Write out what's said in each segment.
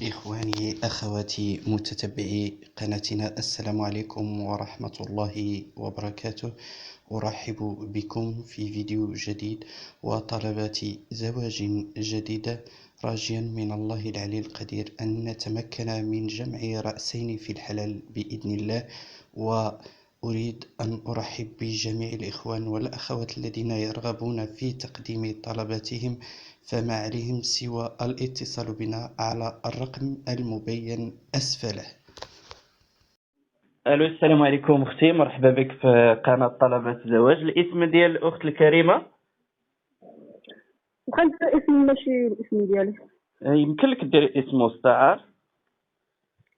إخواني أخواتي متتبعي قناتنا، السلام عليكم ورحمة الله وبركاته. أرحب بكم في فيديو جديد وطلبات زواج جديدة، راجيا من الله العلي القدير أن نتمكن من جمع رأسين في الحلال بإذن الله. وأريد أن أرحب بجميع الإخوان والأخوات الذين يرغبون في تقديم طلباتهم، فما عليهم سوى الاتصال بنا على الرقم المبين أسفله. الو، السلام عليكم اختي، مرحبا بك في قناه طلبات الزواج. الاسم ديال الاخت الكريمه؟ بقى اسم ماشي الاسم ديالي. يمكن لك ديري اسم مستعار.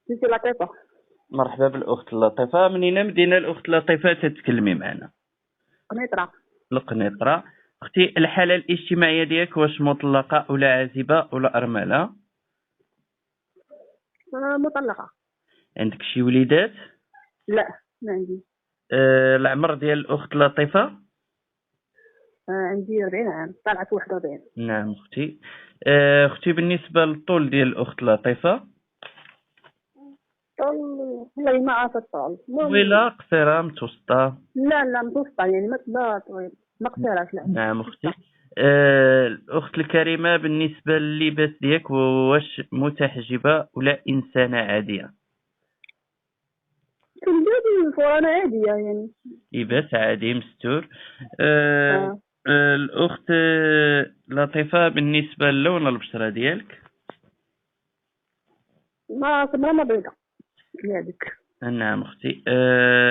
سميتي لطيفه. مرحبا بالاخت اللطيفه. منين مدينه الاخت اللطيفه تتكلمي معنا؟ قنيطره. القنيطره. اختي، الحاله الاجتماعيه ديالك واش مطلقه ولا عازبه ولا ارمله؟ مطلقه. عندك شي وليدات؟ لا، ما عندي. العمر ديال الاخت اللطيفه؟ عندي 40 عام، طلعت 41. نعم اختي. اختي، بالنسبه للطول ديال الاخت اللطيفه؟ طول والله ما عرفت الطول. طويله قصيره متوسطه؟ لا متوسطه، يعني ما طويل ما قصيرش. لا. نعم اختي. الاخت الكريمه، بالنسبه لللباس ديالك واش متحجبه ولا انسانه عاديه؟ كنلبس الفرانه عاديه يعني. لباس عادي مستور. آه. الاخت لطيفه، بالنسبه للون البشره ديالك؟ ما سمرا ما بيضاء هذيك. نعم اختي.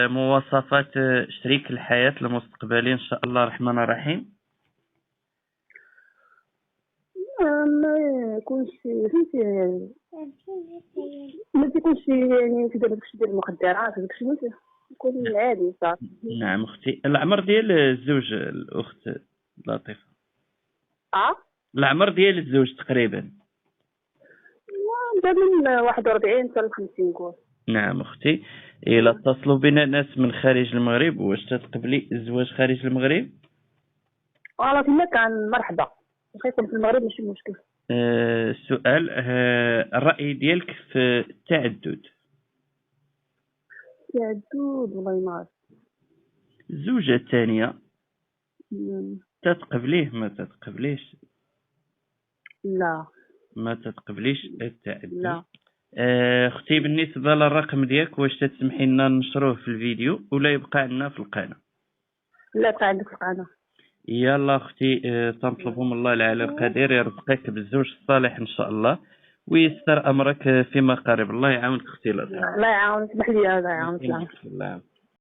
مواصفات شريك الحياه المستقبلي ان شاء الله الرحمن الرحيم؟ ما يكونش فهمتي يعني، ما تيكونش يعني كيدير داكشي ديال المخدرات وداكشي، يكون عادي صافي. نعم اختي. العمر ديال الزوج الاخت لطيفه؟ العمر ديال الزوج تقريبا؟ نبدا من 41 حتى ل 50 نقول. نعم اختي. الى اتصلوا بنا ناس من خارج المغرب، واش تتقبلي الزواج خارج المغرب؟ فيما كان مرحبا، يكون في المغرب ماشي مشكل. السؤال، الرأي ديالك في التعدد؟ تعدد والله ما عرفت. الزوجة الثانية تتقبليه ما تتقبليش؟ لا ما تتقبليش التعدد؟ لا. اختي، بالنسبة للرقم ديالك واش تسمحي لنا ننشروه في الفيديو ولا يبقى عندنا في القناة؟ لا، بقى عندك في القناة. يلا اختي، تنطلبوا من الله العلي القدير يرزقك بالزوج الصالح ان شاء الله ويستر امرك فيما قريب. الله يعاونك اختي لطيفه. الله يعاونك، اسمح لي. الله يعاونك. الله